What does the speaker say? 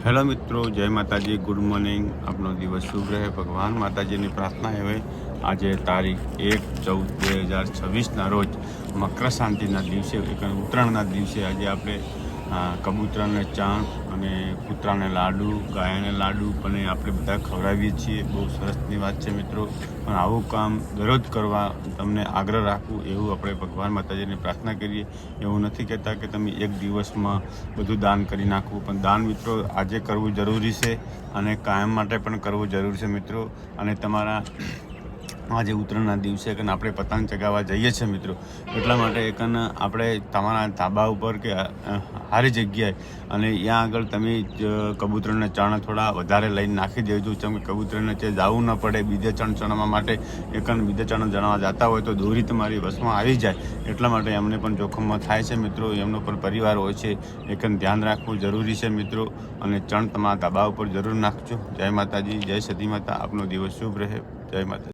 Hello મિત્રો, જય માતાજી, ગુડ મોર્નિંગ। આપનો દિવસ શુભ રહે। ભગવાન માતાજીની પ્રાર્થના હવે આજે તારીખ 1/14/2026ના રોજ મકર સંક્રાંતિના દિવસે ઉત્તરાયણના દિવસે આજે આપણે કબૂતરાને ચાણ અને કૂતરાને લાડુ, ગાયને લાડુ અને આપણે બધા ખવડાવીએ છીએ। બહુ સરસની વાત છે મિત્રો, પણ આવું કામ દરરોજ કરવા તમને આગ્રહ રાખવું એવું આપણે ભગવાન માતાજીની પ્રાર્થના કરીએ। એવું નથી કહેતા કે તમે એક દિવસમાં બધું દાન કરી નાખવું, પણ દાન મિત્રો આજે કરવું જરૂરી છે અને કાયમ માટે પણ કરવું જરૂરી છે મિત્રો। અને તમારા આજે ઉત્તરાયણના દિવસે એકન આપણે પતંગ ચગાવવા જઈએ છીએ મિત્રો, એટલા માટે એકન આપણે તમારા ધાબા ઉપર કે સારી જગ્યાએ અને ત્યાં આગળ તમે કબૂતરને ચણ થોડા વધારે લઈને નાખી દેજો, જેમ કે કબૂતરને જવું ન પડે બીજે ચણ ચણવા માટે। એકન બીજે ચણ ચણવા જતા હોય તો દોરી તમારી વશમાં આવી જાય, એટલા માટે એમને પણ જોખમમાં થાય છે મિત્રો। એમનો પણ પરિવાર હોય છે, એકન ધ્યાન રાખવું જરૂરી છે મિત્રો। અને ચણ તમારા ધાબા ઉપર જરૂર નાખજો। જય માતાજી, જય સતી માતા। આપનો દિવસ શુભ રહે। જય માતાજી।